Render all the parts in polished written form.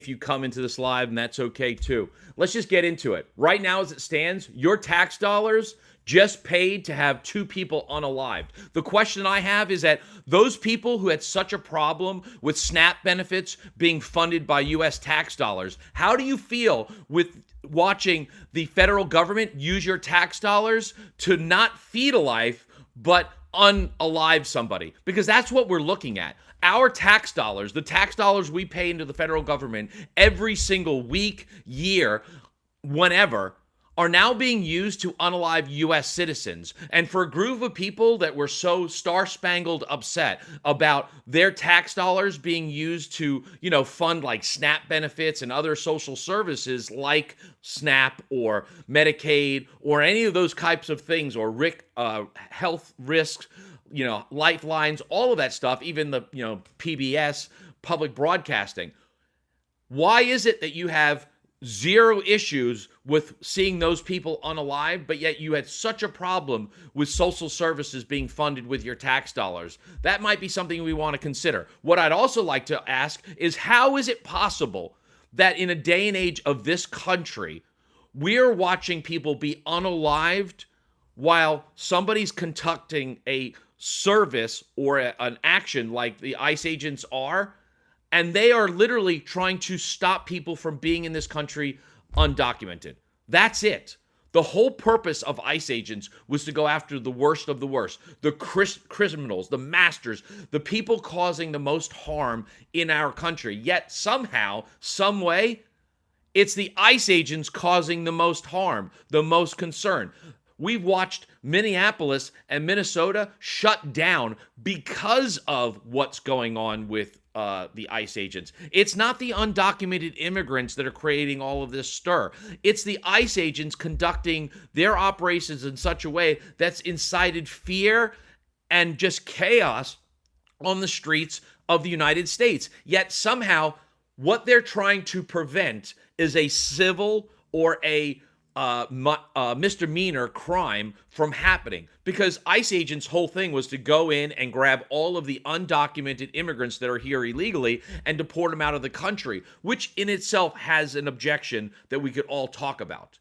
if you come into this live, and that's okay too. Let's just get into it. Right now, as it stands, your tax dollars just paid to have two people unalived. The question I have is that those people who had such a problem with SNAP benefits being funded by U.S. tax dollars, how do you feel with watching the federal government use your tax dollars to not feed a life, but unalive somebody? Because that's what we're looking at. Our tax dollars, the tax dollars we pay into the federal government every single week, year, whenever, are now being used to unalive U.S. citizens. And for a group of people that were so star-spangled upset about their tax dollars being used to, fund like SNAP benefits and other social services like SNAP or Medicaid or any of those types of things, or health risks, lifelines, all of that stuff, even the, PBS, public broadcasting. Why is it that you have zero issues with seeing those people unalive, but yet you had such a problem with social services being funded with your tax dollars? That might be something we want to consider. What I'd also like to ask is, how is it possible that in a day and age of this country, we're watching people be unalived while somebody's conducting a service or an action like the ICE agents are, and they are literally trying to stop people from being in this country undocumented? That's it. The whole purpose of ICE agents was to go after the worst of the worst, the criminals, the masters, the people causing the most harm in our country. Yet somehow, some way, it's the ICE agents causing the most harm, the most concern. We've watched Minneapolis and Minnesota shut down because of what's going on with the ICE agents. It's not the undocumented immigrants that are creating all of this stir. It's the ICE agents conducting their operations in such a way that's incited fear and just chaos on the streets of the United States. Yet somehow what they're trying to prevent is a civil or a misdemeanor crime from happening, because ICE agents' whole thing was to go in and grab all of the undocumented immigrants that are here illegally and deport them out of the country, which in itself has an objection that we could all talk about.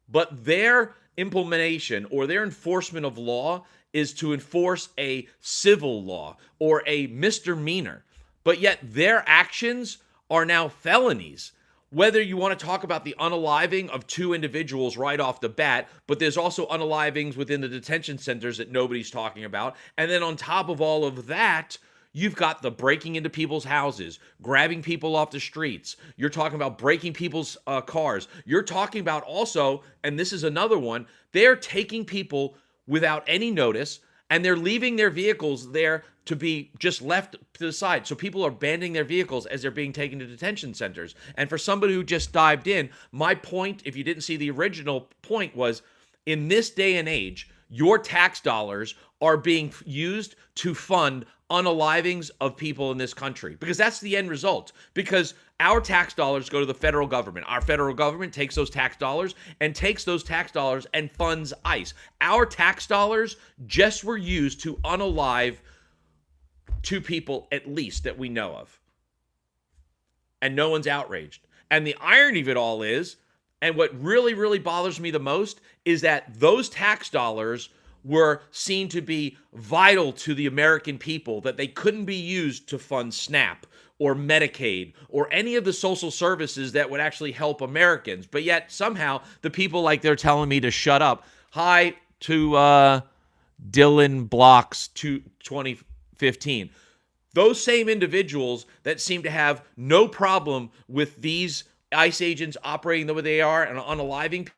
But their implementation or their enforcement of law is to enforce a civil law or a misdemeanor, but yet their actions are now felonies. Whether you want to talk about the unaliving of two individuals right off the bat, but there's also unalivings within the detention centers that nobody's talking about. And then on top of all of that, you've got the breaking into people's houses, grabbing people off the streets. You're talking about breaking people's cars. You're talking about also, and this is another one, they're taking people without any notice, and they're leaving their vehicles there to be just left to the side. So people are abandoning their vehicles as they're being taken to detention centers. And for somebody who just dived in, my point, if you didn't see the original point, was in this day and age, your tax dollars are being used to fund unalivings of people in this country, because that's the end result. Because our tax dollars go to the federal government. Our federal government takes those tax dollars and funds ICE. Our tax dollars just were used to unalive two people, at least, that we know of. And no one's outraged. And the irony of it all is, and what really, really bothers me the most, is that those tax dollars were seen to be vital to the American people, that they couldn't be used to fund SNAP or Medicaid or any of the social services that would actually help Americans. But yet somehow the people, like they're telling me to shut up. Hi to Dylan Blocks 2015. Those same individuals that seem to have no problem with these ICE agents operating the way they are and unaliving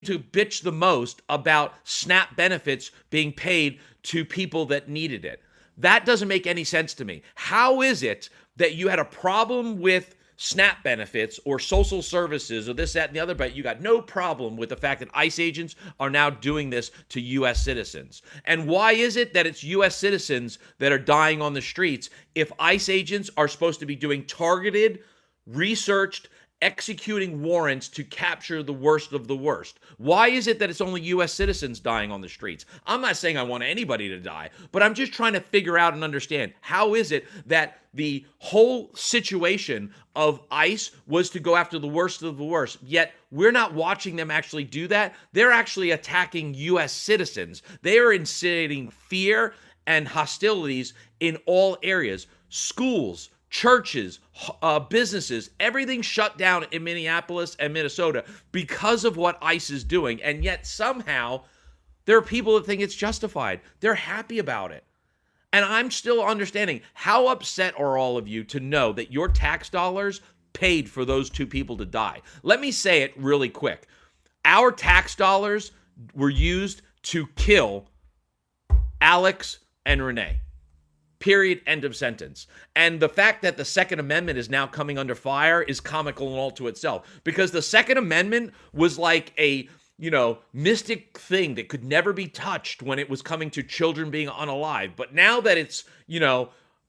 to bitch the most about SNAP benefits being paid to people that needed it. That doesn't make any sense to me. How is it that you had a problem with SNAP benefits or social services or this, that, and the other, but you got no problem with the fact that ICE agents are now doing this to U.S. citizens? And why is it that it's U.S. citizens that are dying on the streets if ICE agents are supposed to be doing targeted, researched, executing warrants to capture the worst of the worst. Why is it that it's only U.S. citizens dying on the streets? I'm not saying I want anybody to die, but I'm just trying to figure out and understand, how is it that the whole situation of ICE was to go after the worst of the worst, yet we're not watching them actually do that? They're actually attacking U.S. citizens. They are inciting fear and hostilities in all areas. Schools, churches, businesses, everything shut down in Minneapolis and Minnesota because of what ICE is doing. And yet somehow there are people that think it's justified. They're happy about it. And I'm still understanding, how upset are all of you to know that your tax dollars paid for those two people to die? Let me say it really quick. Our tax dollars were used to kill Alex and Renee. Period. End of sentence. And the fact that the Second Amendment is now coming under fire is comical in all to itself, because the Second Amendment was like a, mystic thing that could never be touched when it was coming to children being unalive. But now that it's,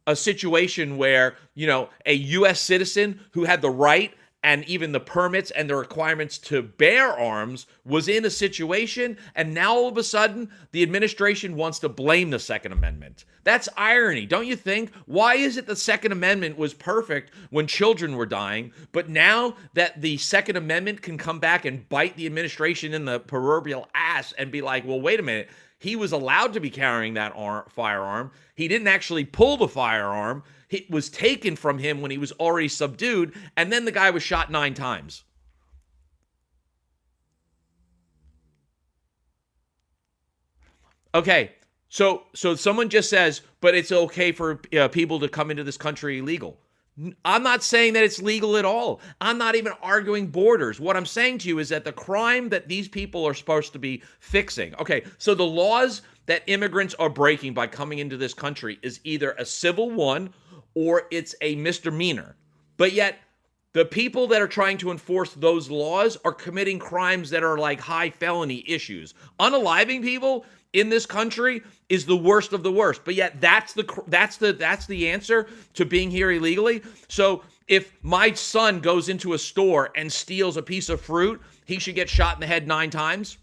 a situation where, a U.S. citizen who had the right and even the permits and the requirements to bear arms was in a situation, and now all of a sudden the administration wants to blame the Second Amendment. That's irony, don't you think? Why is it the Second Amendment was perfect when children were dying, but now that the Second Amendment can come back and bite the administration in the proverbial ass and be like, well, wait a minute, he was allowed to be carrying that firearm. He didn't actually pull the firearm. It was taken from him when he was already subdued, and then the guy was shot 9 times. Okay, so someone just says, but it's okay for people to come into this country illegal. I'm not saying that it's legal at all. I'm not even arguing borders. What I'm saying to you is that the crime that these people are supposed to be fixing. Okay, so the laws that immigrants are breaking by coming into this country is either a civil one or it's a misdemeanor. But yet, the people that are trying to enforce those laws are committing crimes that are like high felony issues. Unaliving people in this country is the worst of the worst. But yet, that's the answer to being here illegally. So if my son goes into a store and steals a piece of fruit, he should get shot in the head 9 times?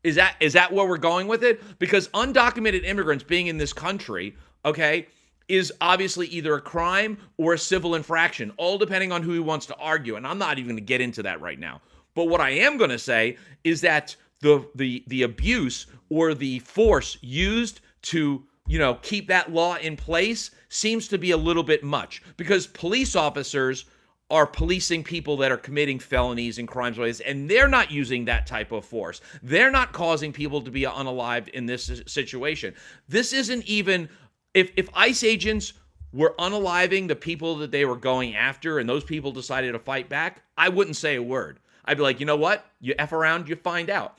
Is that where we're going with it? Because undocumented immigrants being in this country, okay, is obviously either a crime or a civil infraction, all depending on who he wants to argue. And I'm not even going to get into that right now. But what I am going to say is that the abuse or the force used to, keep that law in place seems to be a little bit much, because police officers are policing people that are committing felonies and crimes, and they're not using that type of force. They're not causing people to be unalived in this situation. This isn't even... If ICE agents were unaliving the people that they were going after and those people decided to fight back, I wouldn't say a word. I'd be like, you know what? You F around, you find out.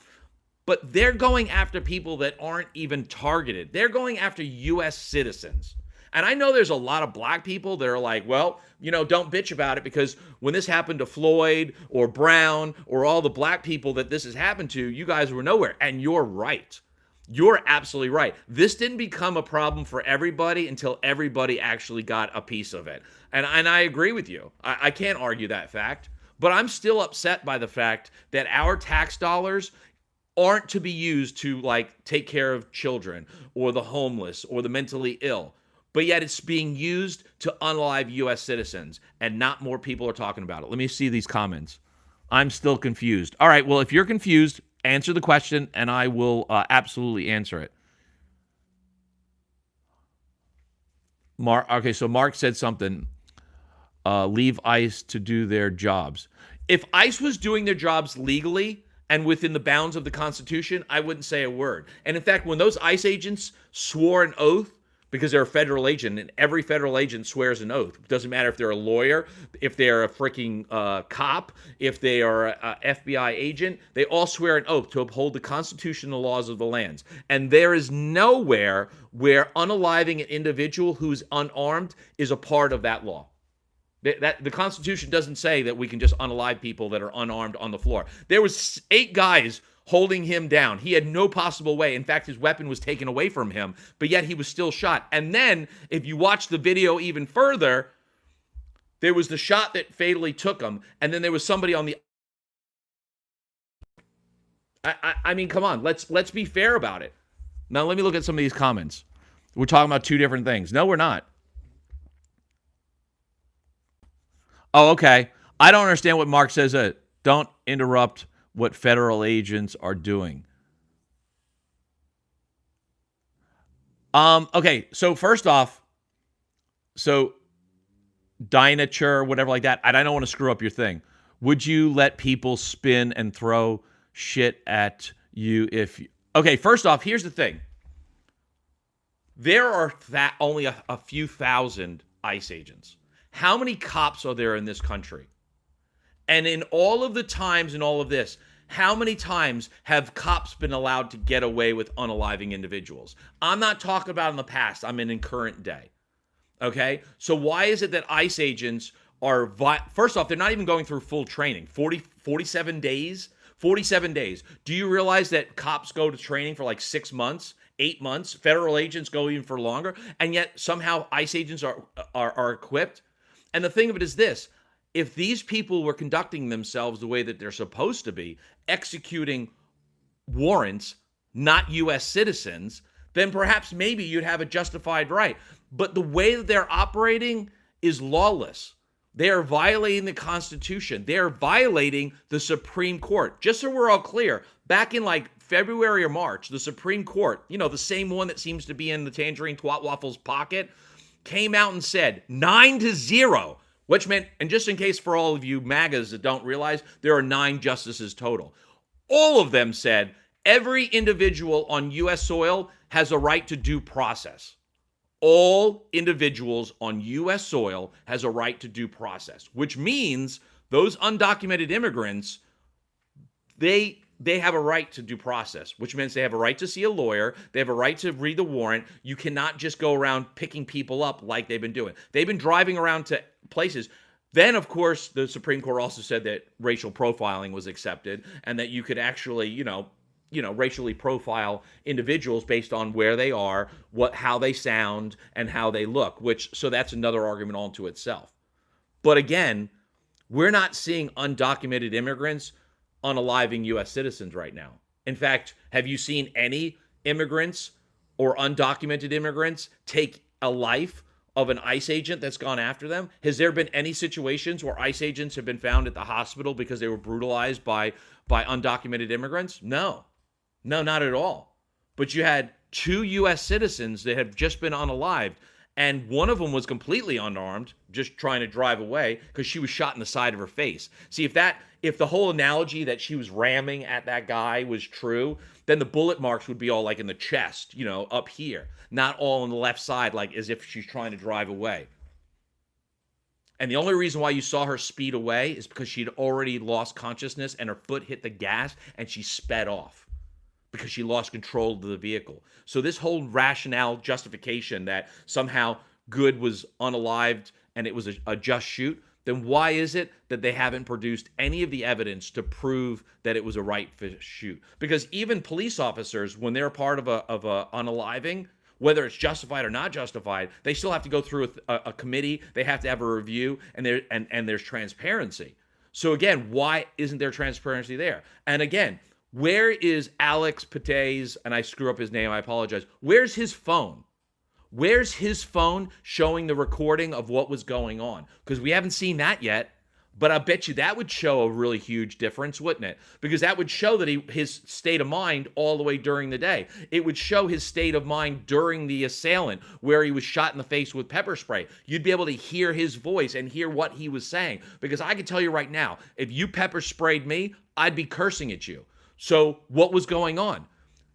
But they're going after people that aren't even targeted. They're going after U.S. citizens. And I know there's a lot of black people that are like, well, don't bitch about it, because when this happened to Floyd or Brown or all the black people that this has happened to, you guys were nowhere. And you're right. You're absolutely right. This didn't become a problem for everybody until everybody actually got a piece of it. And I agree with you. I can't argue that fact. But I'm still upset by the fact that our tax dollars aren't to be used to, take care of children or the homeless or the mentally ill. But yet it's being used to unalive U.S. citizens, and not more people are talking about it. Let me see these comments. I'm still confused. All right, well, if you're confused, answer the question, and I will absolutely answer it. So Mark said something. Leave ICE to do their jobs. If ICE was doing their jobs legally and within the bounds of the Constitution, I wouldn't say a word. And in fact, when those ICE agents swore an oath, because they're a federal agent, and every federal agent swears an oath. It doesn't matter if they're a lawyer, if they're a freaking cop, if they are a FBI agent. They all swear an oath to uphold the Constitution and the laws of the lands. And there is nowhere where unaliving an individual who's unarmed is a part of that law. The Constitution doesn't say that we can just unalive people that are unarmed on the floor. There was 8 guys holding him down. He had no possible way. In fact, his weapon was taken away from him, but yet he was still shot. And then, if you watch the video even further, There was the shot that fatally took him, and then there was somebody on the. I mean, come on, let's be fair about it. Now let me look at some of these comments. We're talking about two different things. No, we're not. Oh, okay. I don't understand what Mark says. Don't interrupt what federal agents are doing. Okay, so first off, so Dynature, whatever like that, and I don't want to screw up your thing. Would you let people spin and throw shit at you if you... Okay, first off, here's the thing. There are only a few thousand ICE agents. How many cops are there in this country? And in all of the times in all of this, how many times have cops been allowed to get away with unaliving individuals? I'm not talking about in the past. I'm in current day. Okay? So why is it that ICE agents are... First off, they're not even going through full training. 47 days? 47 days. Do you realize that cops go to training for like 6 months, 8 months? Federal agents go even for longer. And yet somehow ICE agents are equipped? And the thing of it is this. If these people were conducting themselves the way that they're supposed to be, executing warrants, not U.S. citizens, then perhaps maybe you'd have a justified right. But the way that they're operating is lawless. They are violating the Constitution. They are violating the Supreme Court. Just so we're all clear, back in like February or March, the Supreme Court, the same one that seems to be in the Tangerine Twat Waffle's pocket, came out and said 9-0. Which meant, and just in case for all of you MAGAs that don't realize, there are 9 justices total. All of them said every individual on U.S. soil has a right to due process. All individuals on U.S. soil has a right to due process, which means those undocumented immigrants, they have a right to due process, which means they have a right to see a lawyer. They have a right to read the warrant. You cannot just go around picking people up like they've been doing. They've been driving around to places. Then, of course, the Supreme Court also said that racial profiling was accepted and that you could actually, racially profile individuals based on where they are, how they sound, and how they look, so that's another argument unto itself. But again, we're not seeing undocumented immigrants unaliving U.S. citizens right now. In fact, have you seen any immigrants or undocumented immigrants take a life of an ICE agent that's gone after them? Has there been any situations where ICE agents have been found at the hospital because they were brutalized by undocumented immigrants? No, not at all. But you had 2 U.S. citizens that have just been unalived, and one of them was completely unarmed, just trying to drive away because she was shot in the side of her face. See, if the whole analogy that she was ramming at that guy was true, then the bullet marks would be all like in the chest, up here, not all on the left side, like as if she's trying to drive away. And the only reason why you saw her speed away is because she'd already lost consciousness and her foot hit the gas and she sped off because she lost control of the vehicle. So this whole rationale justification that somehow Good was unalived and it was a just shoot, then why is it that they haven't produced any of the evidence to prove that it was a right shoot? Because even police officers, when they're part of a unaliving, whether it's justified or not justified, they still have to go through a committee. They have to have a review, and there's transparency. So again, why isn't there transparency there? And again, where is Alex Pate's, and I screw up his name, I apologize. Where's his phone? Where's his phone showing the recording of what was going on? Because we haven't seen that yet, but I bet you that would show a really huge difference, wouldn't it? Because that would show that his state of mind all the way during the day. It would show his state of mind during the assailant, where he was shot in the face with pepper spray. You'd be able to hear his voice and hear what he was saying. Because I can tell you right now, if you pepper sprayed me, I'd be cursing at you. So what was going on?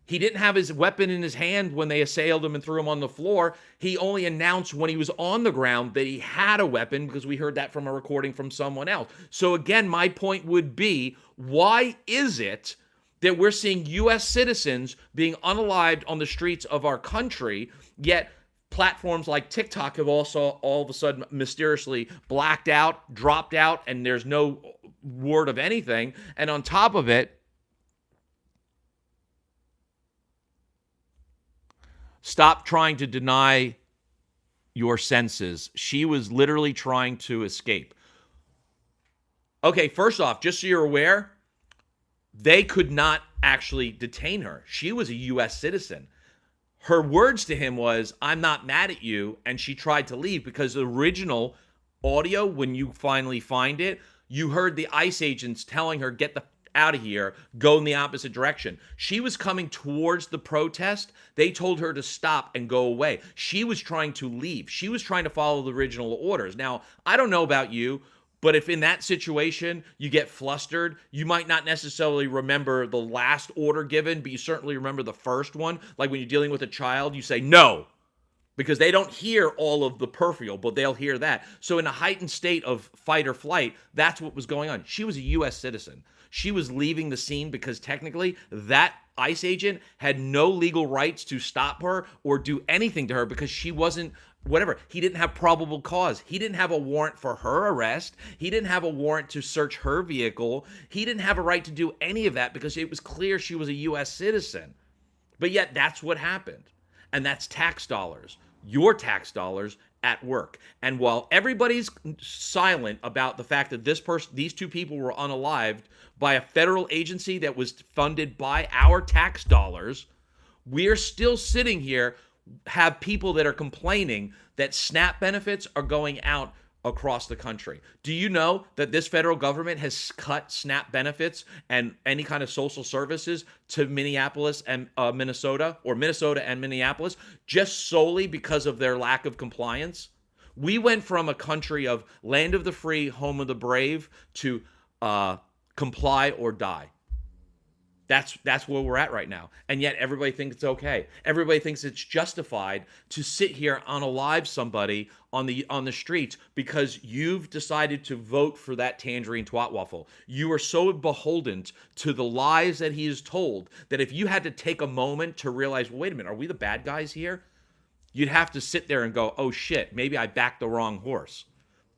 He didn't have his weapon in his hand when they assailed him and threw him on the floor. He only announced when he was on the ground that he had a weapon, because we heard that from a recording from someone else. So again, my point would be, why is it that we're seeing U.S. citizens being unalived on the streets of our country, yet platforms like TikTok have also all of a sudden mysteriously blacked out, dropped out, and there's no word of anything? And on top of it, stop trying to deny your senses. She was literally trying to escape. Okay, first off, just so you're aware, they could not actually detain her. She was a U.S. citizen. Her words to him was, "I'm not mad at you," and she tried to leave because the original audio, when you finally find it, you heard the ICE agents telling her, "Get the out of here, go in the opposite direction." She was coming towards the protest. They told her to stop and go away. She was trying to leave. She was trying to follow the original orders. Now, I don't know about you, but if in that situation you get flustered, you might not necessarily remember the last order given, but you certainly remember the first one. Like when you're dealing with a child, you say no, because they don't hear all of the peripheral, but they'll hear that. So in a heightened state of fight or flight, that's what was going on. She was a U.S. citizen. She was leaving the scene because technically that ICE agent had no legal rights to stop her or do anything to her because she wasn't, whatever. He didn't have probable cause. He didn't have a warrant for her arrest. He didn't have a warrant to search her vehicle. He didn't have a right to do any of that because it was clear she was a U.S. citizen. But yet that's what happened. And that's tax dollars, your tax dollars at work. And while everybody's silent about the fact that these two people were unalived by a federal agency that was funded by our tax dollars, we're still sitting here, have people that are complaining that SNAP benefits are going out across the country. Do you know that this federal government has cut SNAP benefits and any kind of social services to Minneapolis and Minnesota, or Minnesota and Minneapolis, just solely because of their lack of compliance? We went from a country of land of the free, home of the brave, to comply or die. That's where we're at right now. And yet everybody thinks it's okay. Everybody thinks it's justified to sit here unalive somebody on the streets because you've decided to vote for that tangerine twat waffle. You are so beholden to the lies that he is told that if you had to take a moment to realize, well, wait a minute, are we the bad guys here? You'd have to sit there and go, oh shit, maybe I backed the wrong horse.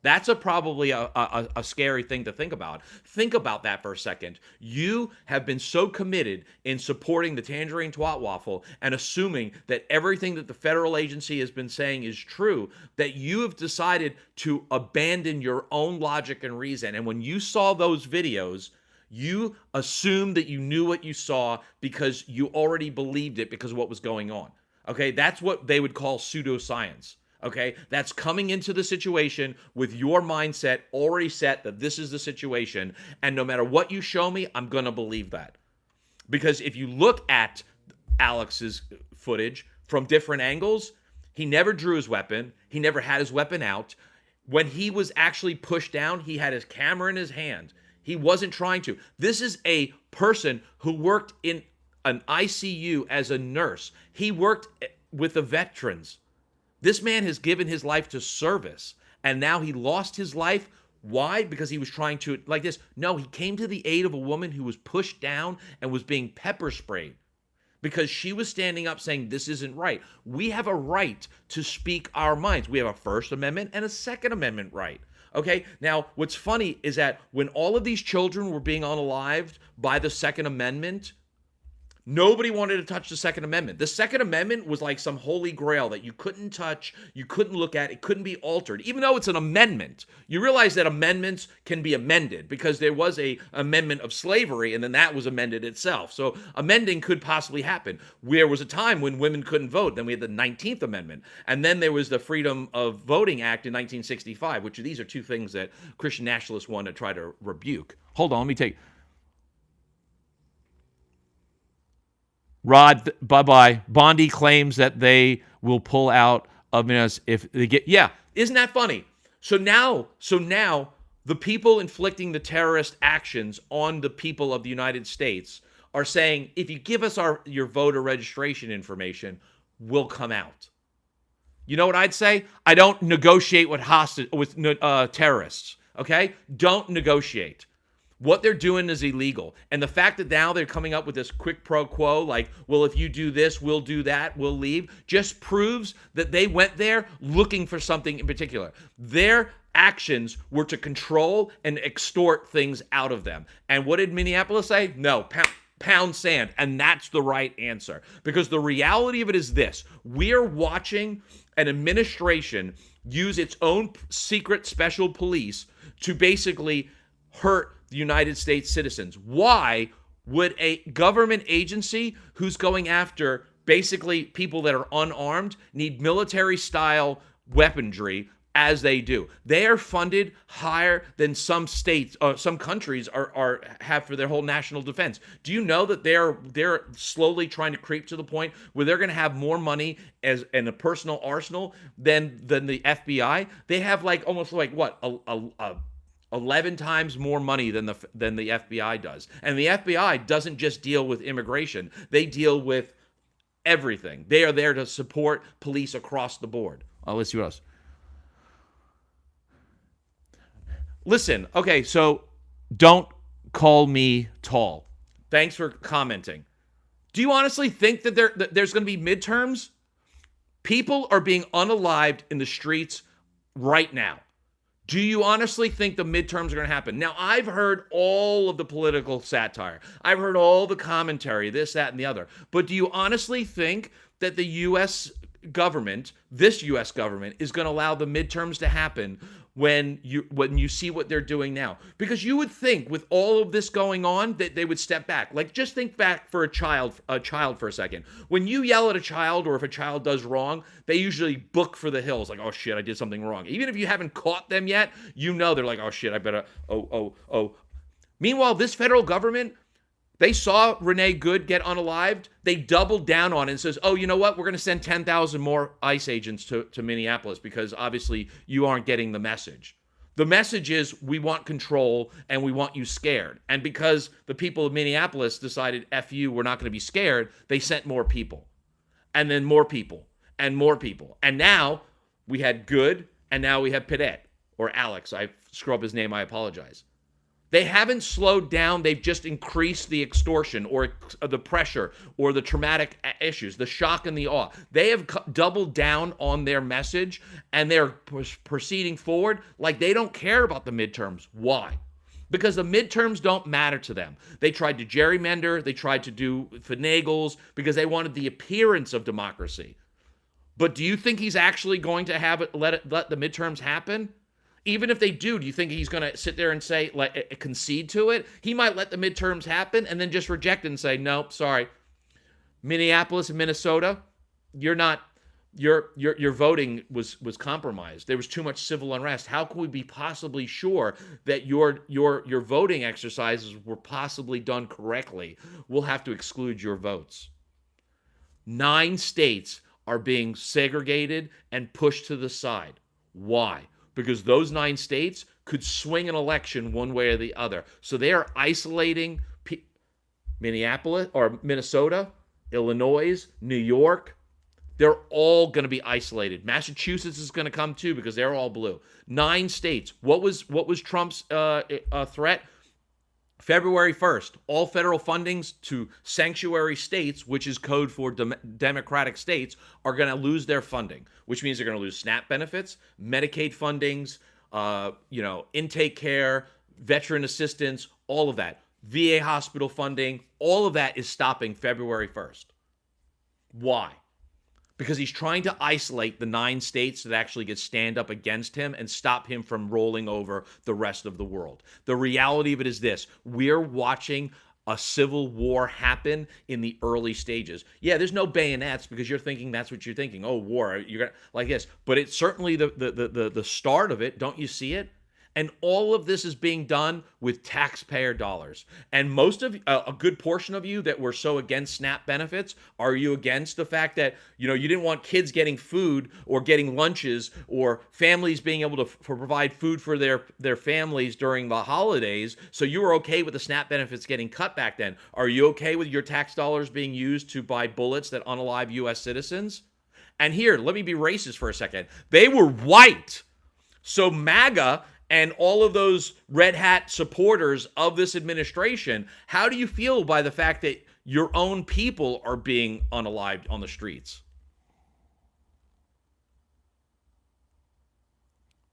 That's probably a scary thing to think about. Think about that for a second. You have been so committed in supporting the tangerine twat waffle and assuming that everything that the federal agency has been saying is true, that you have decided to abandon your own logic and reason. And when you saw those videos, you assumed that you knew what you saw because you already believed it because of what was going on. Okay, that's what they would call pseudoscience. Okay, that's coming into the situation with your mindset already set that this is the situation, and no matter what you show me, I'm going to believe that. Because if you look at Alex's footage from different angles, he never drew his weapon. He never had his weapon out. When he was actually pushed down, he had his camera in his hand. He wasn't trying to. This is a person who worked in an ICU as a nurse. He worked with the veterans. This man has given his life to service, and now he lost his life. Why? Because he was trying to, like this. No, he came to the aid of a woman who was pushed down and was being pepper sprayed because she was standing up saying, this isn't right. We have a right to speak our minds. We have a First Amendment and a Second Amendment right. Okay, now what's funny is that when all of these children were being unalived by the Second Amendment, nobody wanted to touch the Second Amendment. The Second Amendment was like some holy grail that you couldn't touch, you couldn't look at, it couldn't be altered. Even though it's an amendment, you realize that amendments can be amended because there was a amendment of slavery and then that was amended itself. So amending could possibly happen. There was a time when women couldn't vote. Then we had the 19th Amendment. And then there was the Freedom of Voting Act in 1965, which these are two things that Christian nationalists want to try to rebuke. Hold on, let me take... Rod, bye-bye. Bondi claims that they will pull out of Minnesota if they get... Yeah, isn't that funny? So now the people inflicting the terrorist actions on the people of the United States are saying, if you give us your voter registration information, we'll come out. You know what I'd say? I don't negotiate with terrorists, okay? Don't negotiate. What they're doing is illegal. And the fact that now they're coming up with this quid pro quo, like, well, if you do this, we'll do that, we'll leave, just proves that they went there looking for something in particular. Their actions were to control and extort things out of them. And what did Minneapolis say? No, pound sand. And that's the right answer. Because the reality of it is this. We're watching an administration use its own secret special police to basically hurt the United States citizens? Why would a government agency who's going after basically people that are unarmed need military-style weaponry as they do? They are funded higher than some states, some countries have for their whole national defense. Do you know that they're slowly trying to creep to the point where they're going to have more money as in a personal arsenal than the FBI? They have almost what 11 times more money than the FBI does. And the FBI doesn't just deal with immigration. They deal with everything. They are there to support police across the board. Let's see what else. Listen, okay, so don't call me tall. Thanks for commenting. Do you honestly think that there's going to be midterms? People are being unalived in the streets right now. Do you honestly think the midterms are going to happen? Now, I've heard all of the political satire. I've heard all the commentary, this, that, and the other. But do you honestly think that the U.S. government, this U.S. government, is going to allow the midterms to happen when you see what they're doing now? Because you would think with all of this going on that they would step back. Just think back for a child for a second. When you yell at a child, or if a child does wrong, they usually book for the hills. Oh shit, I did something wrong. Even if you haven't caught them yet, they're like, oh shit, I better, oh. Meanwhile, this federal government, they saw Renée Good get unalived. They doubled down on it and says, oh, you know what? We're going to send 10,000 more ICE agents to Minneapolis because obviously you aren't getting the message. The message is we want control and we want you scared. And because the people of Minneapolis decided, F you, we're not going to be scared, they sent more people. And then more people and more people. And now we had Good and now we have Pretti, or Alex. I screw up his name, I apologize. They haven't slowed down. They've just increased the extortion or the pressure or the traumatic issues, the shock and the awe. They have doubled down on their message, and they're proceeding forward like they don't care about the midterms. Why? Because the midterms don't matter to them. They tried to gerrymander. They tried to do finagles because they wanted the appearance of democracy. But do you think he's actually going to let the midterms happen? Even if they do you think he's going to sit there and say, concede to it? He might let the midterms happen and then just reject it and say, nope, sorry. Minneapolis and Minnesota, your voting was compromised. There was too much civil unrest. How can we be possibly sure that your voting exercises were possibly done correctly? We'll have to exclude your votes. 9 states are being segregated and pushed to the side. Why? Because those 9 states could swing an election one way or the other. So they are isolating Minneapolis or Minnesota, Illinois, New York. They're all going to be isolated. Massachusetts is going to come too because they're all blue. 9 states. What was Trump's threat? February 1st, all federal fundings to sanctuary states, which is code for democratic states, are going to lose their funding, which means they're going to lose SNAP benefits, Medicaid fundings, intake care, veteran assistance, all of that. VA hospital funding, all of that is stopping February 1st. Why? Because he's trying to isolate the 9 states that actually get stand up against him and stop him from rolling over the rest of the world. The reality of it is this: we're watching a civil war happen in the early stages. Yeah, there's no bayonets because you're thinking that's what you're thinking. Oh, war, you're gonna like this. But it's certainly the start of it. Don't you see it? And all of this is being done with taxpayer dollars. And most of a good portion of you that were so against SNAP benefits, are you against the fact that you didn't want kids getting food or getting lunches or families being able to provide food for their families during the holidays? So you were okay with the SNAP benefits getting cut back then. Are you okay with your tax dollars being used to buy bullets that unalive U.S. citizens? And here, let me be racist for a second. They were white. So MAGA and all of those red hat supporters of this administration, how do you feel by the fact that your own people are being unalived on the streets?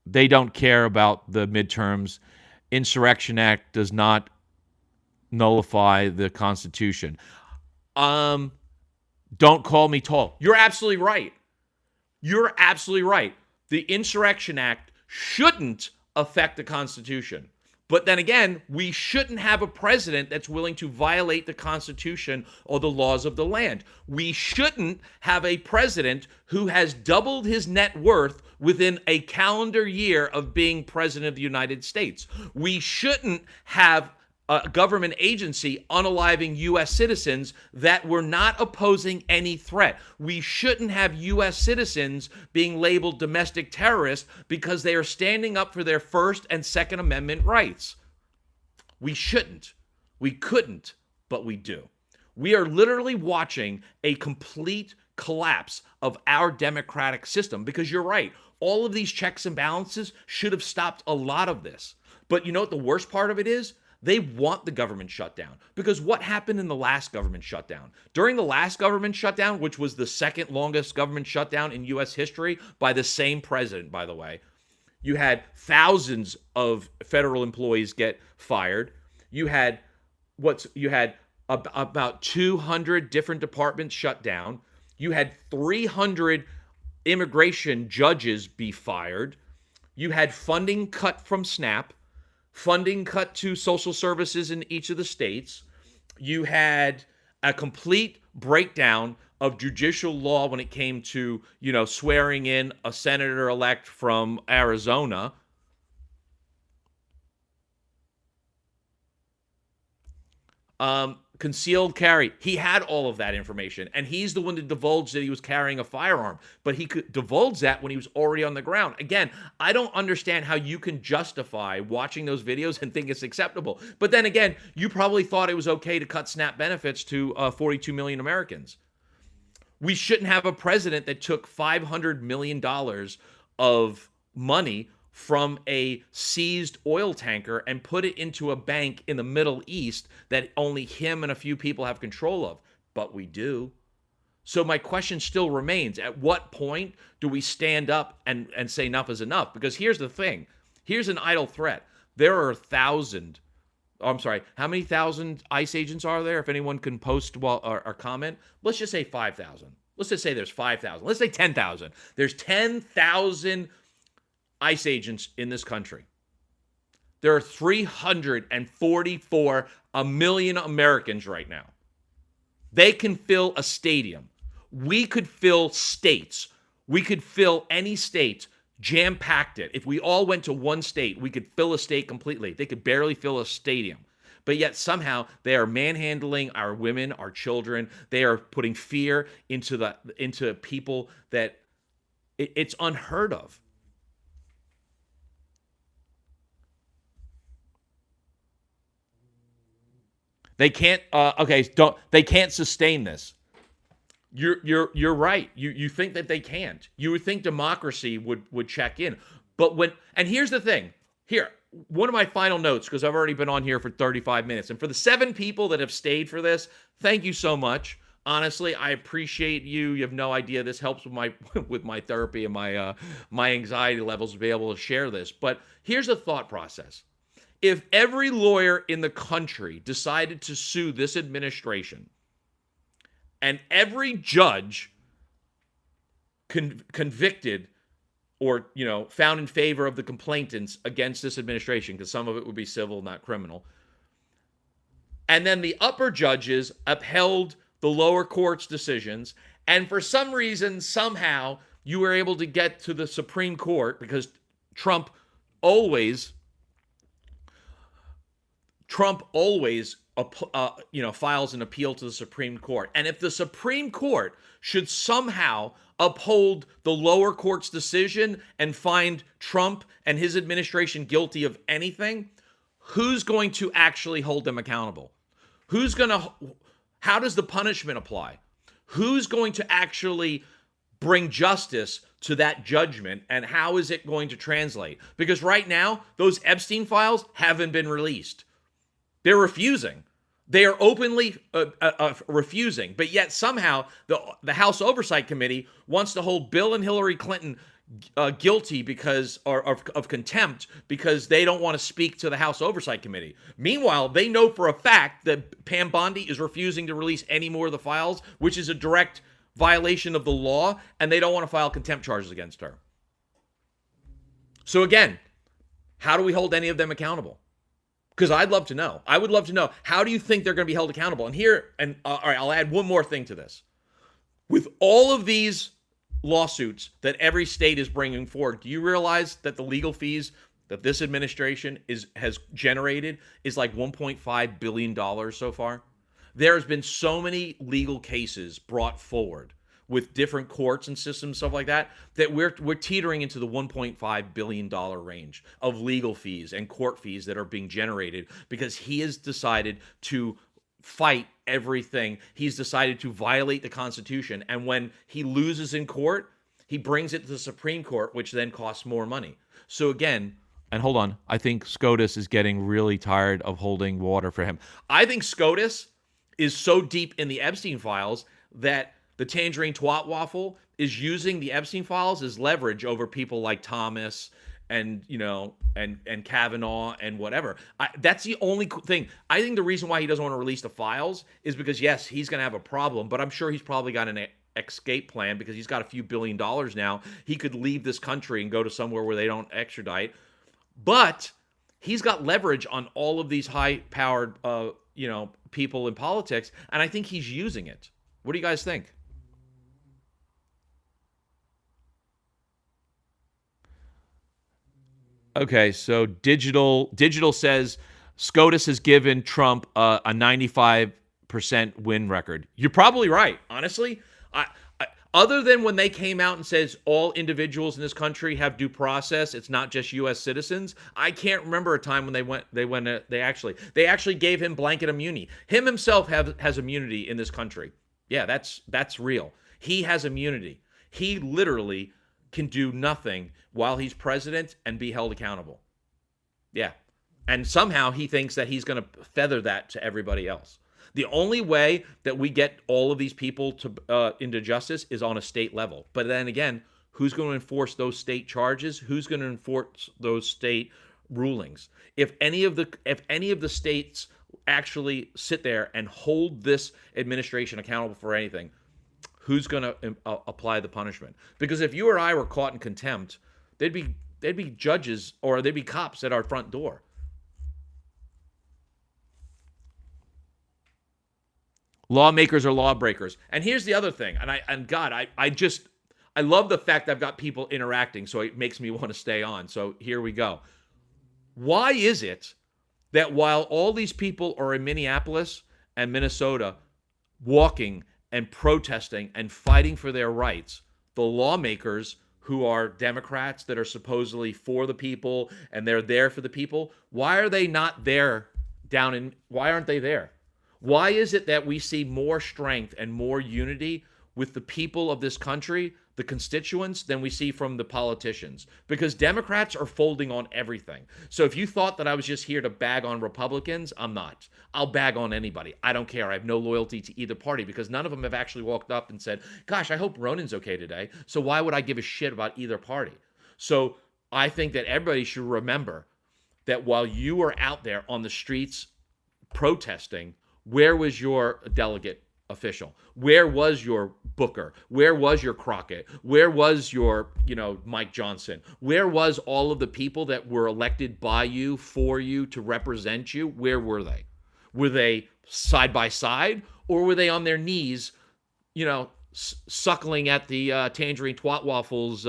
They don't care about the midterms. Insurrection Act does not nullify the Constitution. Don't call me tall. You're absolutely right. You're absolutely right. The Insurrection Act shouldn't affect the Constitution. But then again, we shouldn't have a president that's willing to violate the Constitution or the laws of the land. We shouldn't have a president who has doubled his net worth within a calendar year of being president of the United States. We shouldn't have a government agency unaliving U.S. citizens that were not opposing any threat. We shouldn't have U.S. citizens being labeled domestic terrorists because they are standing up for their First and Second Amendment rights. We shouldn't. We couldn't, but we do. We are literally watching a complete collapse of our democratic system because you're right. All of these checks and balances should have stopped a lot of this. But you know what the worst part of it is? They want the government shutdown because what happened in the last government shutdown? During the last government shutdown, which was the second longest government shutdown in U.S. history by the same president, by the way, you had thousands of federal employees get fired. You had about 200 different departments shut down. You had 300 immigration judges be fired. You had funding cut from SNAP. Funding cut to social services in each of the states. You had a complete breakdown of judicial law when it came to, swearing in a senator-elect from Arizona. Concealed carry. He had all of that information, and he's the one that divulged that he was carrying a firearm, but he could divulge that when he was already on the ground. Again, I don't understand how you can justify watching those videos and think it's acceptable. But then again, you probably thought it was okay to cut SNAP benefits to 42 million Americans. We shouldn't have a president that took $500 million of money from a seized oil tanker and put it into a bank in the Middle East that only him and a few people have control of. But we do. So my question still remains, at what point do we stand up and say enough is enough? Because here's the thing. Here's an idle threat. There are how many thousand ICE agents are there? If anyone can post or comment, let's just say 5,000. Let's just say there's 5,000. Let's say 10,000. There's 10,000 ICE agents in this country. There are 344 million Americans right now. They can fill a stadium. We could fill states. We could fill any state, jam-packed it. If we all went to one state, we could fill a state completely. They could barely fill a stadium. But yet somehow they are manhandling our women, our children. They are putting fear into people that it's unheard of. They can't. They can't sustain this. You're right. You think that they can't. You would think democracy would check in, and here's the thing. Here, one of my final notes, because I've already been on here for 35 minutes, and for the 7 people that have stayed for this, thank you so much. Honestly, I appreciate you. You have no idea. This helps with my therapy and my anxiety levels to be able to share this. But here's the thought process. If every lawyer in the country decided to sue this administration and every judge convicted or, found in favor of the complainants against this administration, because some of it would be civil, not criminal, and then the upper judges upheld the lower court's decisions, and for some reason, somehow, you were able to get to the Supreme Court because Trump always files an appeal to the Supreme Court. And if the Supreme Court should somehow uphold the lower court's decision and find Trump and his administration guilty of anything, who's going to actually hold them accountable? How does the punishment apply? Who's going to actually bring justice to that judgment, and how is it going to translate? Because right now, those Epstein files haven't been released. They're refusing. They are openly refusing, but yet somehow the House Oversight Committee wants to hold Bill and Hillary Clinton guilty because of contempt because they don't want to speak to the House Oversight Committee. Meanwhile, they know for a fact that Pam Bondi is refusing to release any more of the files, which is a direct violation of the law, and they don't want to file contempt charges against her. So again, how do we hold any of them accountable? Because I'd love to know. I would love to know, how do you think they're going to be held accountable? And all right, I'll add one more thing to this. With all of these lawsuits that every state is bringing forward, do you realize that the legal fees that this administration has generated is like $1.5 billion so far? There's been so many legal cases brought forward with different courts and systems, stuff like that, that we're teetering into the $1.5 billion range of legal fees and court fees that are being generated because he has decided to fight everything. He's decided to violate the Constitution. And when he loses in court, he brings it to the Supreme Court, which then costs more money. So again, and hold on, I think SCOTUS is getting really tired of holding water for him. I think SCOTUS is so deep in the Epstein files that the Tangerine Twat Waffle is using the Epstein files as leverage over people like Thomas and, you know, and Kavanaugh and whatever. That's the only thing. I think the reason why he doesn't want to release the files is because, yes, he's going to have a problem, but I'm sure he's probably got an escape plan because he's got a few $1 billion now. He could leave this country and go to somewhere where they don't extradite. But he's got leverage on all of these high-powered, people in politics, and I think he's using it. What do you guys think? Okay, so digital says SCOTUS has given Trump a 95% win record. You're probably right. Honestly, I other than when they came out and says all individuals in this country have due process, it's not just U.S. citizens. I can't remember a time when they actually gave him blanket immunity. Him himself has immunity in this country. Yeah, that's real. He has immunity. He literally can do nothing while he's president and be held accountable. Yeah. And somehow he thinks that he's going to feather that to everybody else. The only way that we get all of these people to into justice is on a state level. But then again, who's going to enforce those state charges? Who's going to enforce those state rulings? If any of the states actually sit there and hold this administration accountable for anything, who's going to apply the punishment? Because if you or I were caught in contempt, there'd be judges or there'd be cops at our front door. Lawmakers are lawbreakers. And here's the other thing. I love the fact that I've got people interacting, so it makes me want to stay on. So here we go. Why is it that while all these people are in Minneapolis and Minnesota walking and protesting and fighting for their rights, the lawmakers who are Democrats that are supposedly for the people and they're there for the people, why are they not there why aren't they there? Why is it that we see more strength and more unity with the people of this country, the constituents, than we see from the politicians? Because Democrats are folding on everything. So if you thought that I was just here to bag on Republicans, I'm not. I'll bag on anybody. I don't care. I have no loyalty to either party because none of them have actually walked up and said, gosh, I hope Ronin's okay today. So why would I give a shit about either party? So I think that everybody should remember that while you are out there on the streets protesting, where was your delegate official? Where was your Booker? Where was your Crockett? Where was your, Mike Johnson? Where was all of the people that were elected by you, for you, to represent you? Where were they? Were they side by side, or were they on their knees, suckling at the Tangerine Twat Waffles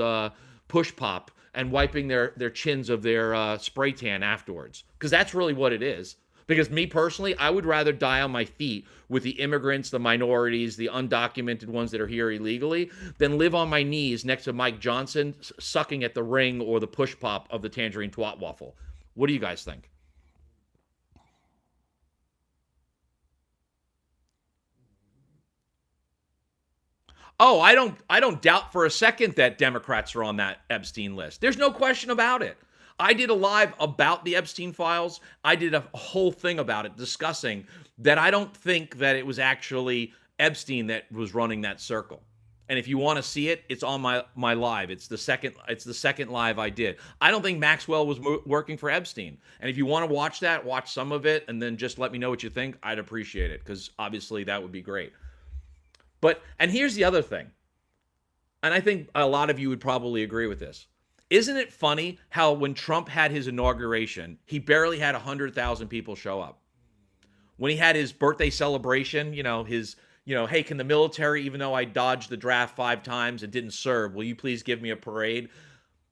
push pop and wiping their chins of their spray tan afterwards? Because that's really what it is. Because me personally, I would rather die on my feet with the immigrants, the minorities, the undocumented ones that are here illegally, than live on my knees next to Mike Johnson sucking at the ring or the push pop of the Tangerine Twat Waffle. What do you guys think? Oh, I don't doubt for a second that Democrats are on that Epstein list. There's no question about it. I did a live about the Epstein files. I did a whole thing about it discussing that I don't think that it was actually Epstein that was running that circle. And if you want to see it, it's on my live. It's the second live I did. I don't think Maxwell was working for Epstein. And if you want to watch that, watch some of it and then just let me know what you think. I'd appreciate it because obviously that would be great. And here's the other thing, and I think a lot of you would probably agree with this. Isn't it funny how when Trump had his inauguration, he barely had 100,000 people show up? When he had his birthday celebration, hey, can the military, even though I dodged the draft 5 times and didn't serve, will you please give me a parade?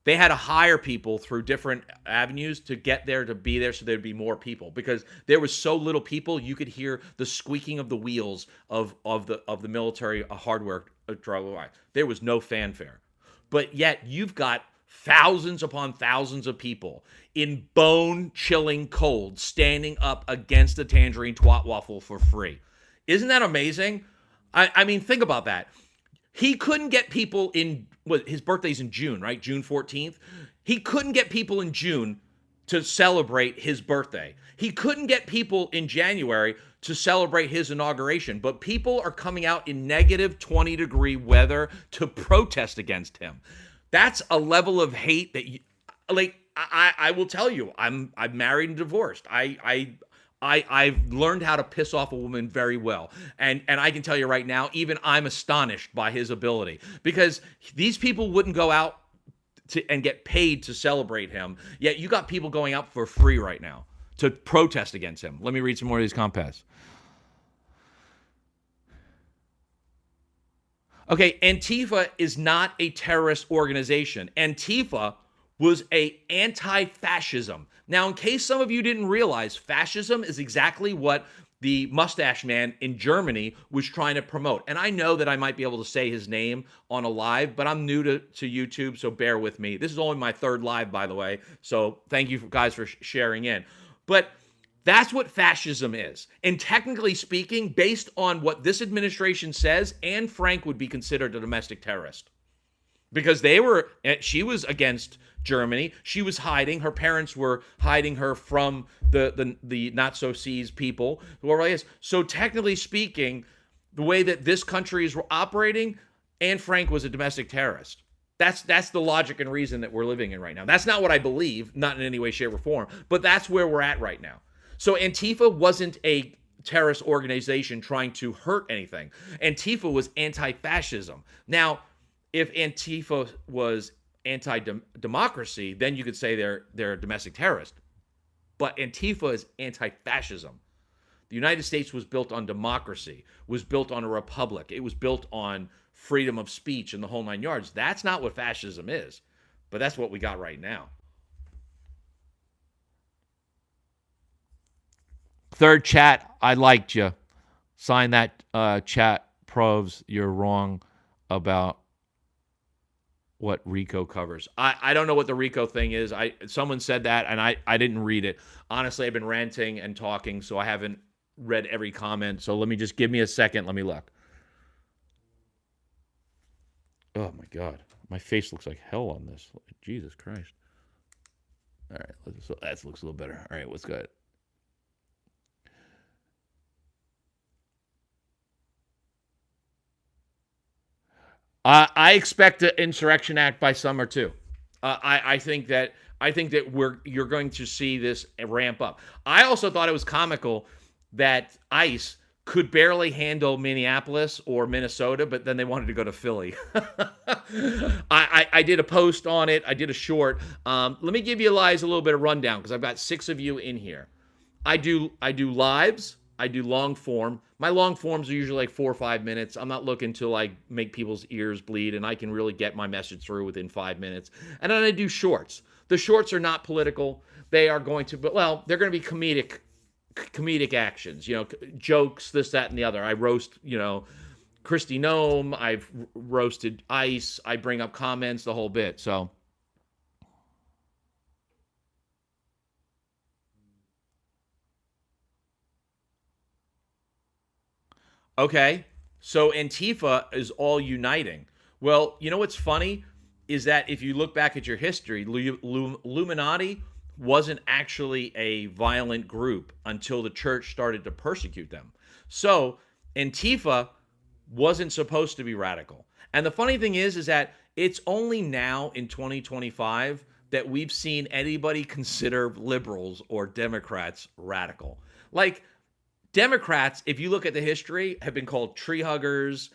They had to hire people through different avenues to get there, to be there, so there'd be more people, because there was so little people, you could hear the squeaking of the wheels of the military hardware. There was no fanfare. But yet you've got thousands upon thousands of people in bone-chilling cold standing up against the Tangerine Twat Waffle for free. Isn't that amazing? I mean, think about that. He couldn't get people in, his birthday's in June, right? June 14th. He couldn't get people in June to celebrate his birthday. He couldn't get people in January to celebrate his inauguration, but people are coming out in negative 20-degree weather to protest against him. That's a level of hate that I will tell you, I'm married and divorced. I've learned how to piss off a woman very well. And I can tell you right now, even I'm astonished by his ability, because these people wouldn't go out and get paid to celebrate him. Yet you got people going out for free right now to protest against him. Let me read some more of these comments. Okay, Antifa is not a terrorist organization. Antifa was a anti-fascism. Now, in case some of you didn't realize, fascism is exactly what the mustache man in Germany was trying to promote. And I know that I might be able to say his name on a live, but I'm new to YouTube, so bear with me. This is only my 3rd live, by the way, so thank you guys for sharing in. But that's what fascism is. And technically speaking, based on what this administration says, Anne Frank would be considered a domestic terrorist. Because she was against Germany. She was hiding. Her parents were hiding her from the not-so-seized people. So technically speaking, the way that this country is operating, Anne Frank was a domestic terrorist. That's the logic and reason that we're living in right now. That's not what I believe, not in any way, shape, or form, but that's where we're at right now. So Antifa wasn't a terrorist organization trying to hurt anything. Antifa was anti-fascism. Now, if Antifa was anti-democracy, then you could say they're a domestic terrorist. But Antifa is anti-fascism. The United States was built on democracy, was built on a republic. It was built on freedom of speech and the whole 9 yards. That's not what fascism is, but that's what we got right now. 3rd chat, I liked you. Sign that chat, provs you're wrong about what RICO covers. I don't know what the RICO thing is. Someone said that, and I didn't read it. Honestly, I've been ranting and talking, so I haven't read every comment. So give me a second. Let me look. Oh, my God. My face looks like hell on this. Jesus Christ. All right. So that looks a little better. All right. What's good? I expect an insurrection act by summer too. I think that you're going to see this ramp up. I also thought it was comical that ICE could barely handle Minneapolis or Minnesota, but then they wanted to go to Philly. I did a post on it. I did a short. Let me give you guys a little bit of rundown, because I've got 6 of you in here. I do lives. I do long form. My long forms are usually like 4 or 5 minutes. I'm not looking to make people's ears bleed, and I can really get my message through within 5 minutes. And then I do shorts. The shorts are not political. They are going to, they're going to be comedic actions, jokes, this, that, and the other. I roast, Kristi Noem. I've roasted ICE. I bring up comments, the whole bit. So. Okay, so Antifa is all uniting. Well, you know what's funny is that if you look back at your history, Illuminati wasn't actually a violent group until the church started to persecute them. So Antifa wasn't supposed to be radical. And the funny thing is that it's only now in 2025 that we've seen anybody consider liberals or Democrats radical. Democrats, if you look at the history, have been called tree huggers.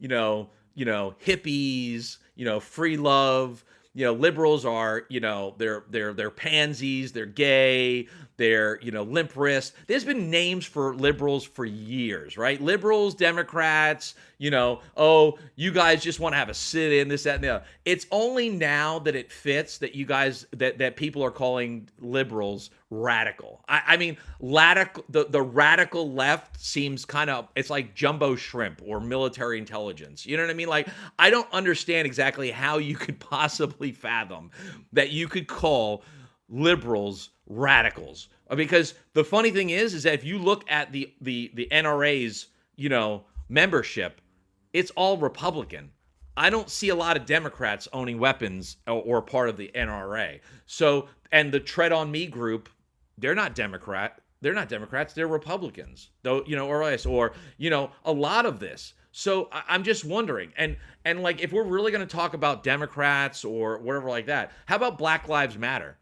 hippies, free love. Liberals are, they're pansies, they're gay, they're, limp wrist. There's been names for liberals for years, right? Liberals, Democrats, oh, you guys just want to have a sit-in, this, that, and the other. It's only now that it fits that you guys, that people are calling liberals radical. I mean, the radical left seems kind of, it's like jumbo shrimp or military intelligence. You know what I mean? Like, I don't understand exactly how you could possibly fathom that you could call liberals radicals. Because the funny thing is that if you look at the NRA's, membership, it's all Republican. I don't see a lot of Democrats owning weapons or part of the NRA. So, and the Tread on Me group, they're not Democrats, they're Republicans. Though, or a lot of this. So I'm just wondering, and like, if we're really going to talk about Democrats or whatever like that, how about Black Lives Matter?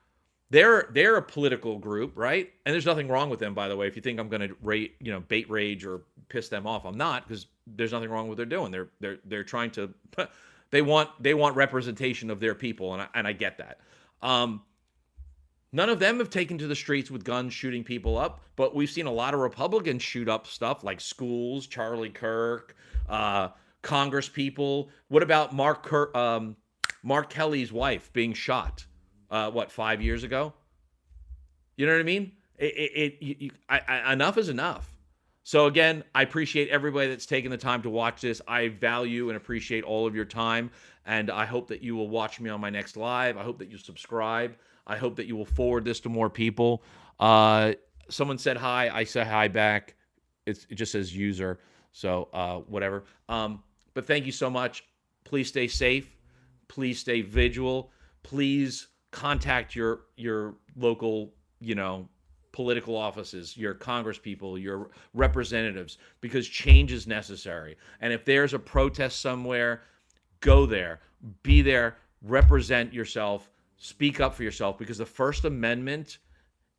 They're a political group, right? And there's nothing wrong with them, by the way. If you think I'm going to bait rage or piss them off, I'm not, because there's nothing wrong with what they're doing. They're trying to they want representation of their people, and I get that. None of them have taken to the streets with guns shooting people up, but we've seen a lot of Republicans shoot up stuff like schools, Charlie Kirk, Congress people. What about Mark Kelly's wife being shot? 5 years ago? You know what I mean? Enough is enough. So again, I appreciate everybody that's taken the time to watch this. I value and appreciate all of your time, and I hope that you will watch me on my next live. I hope that you subscribe. I hope that you will forward this to more people. Someone said hi. I say hi back. It just says user. So whatever. But thank you so much. Please stay safe. Please stay vigilant. Please contact your local, political offices, your congresspeople, your representatives, because change is necessary. And if there's a protest somewhere, go there, be there, represent yourself, speak up for yourself, because the First Amendment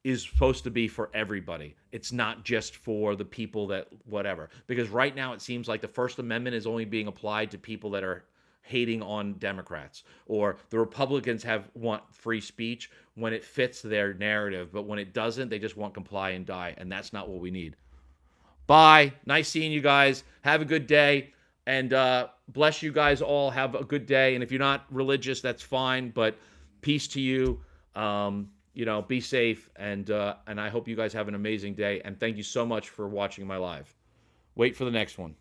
is supposed to be for everybody. It's not just for the people that whatever. Because right now it seems like the First Amendment is only being applied to people that are hating on Democrats, or the Republicans want free speech when it fits their narrative, but when it doesn't, they just want comply and die, and that's not what we need. Bye. Nice seeing you guys. Have a good day, and bless you guys all. Have a good day, and if you're not religious, that's fine, but peace to you. Be safe, and I hope you guys have an amazing day, and thank you so much for watching my live. Wait for the next one.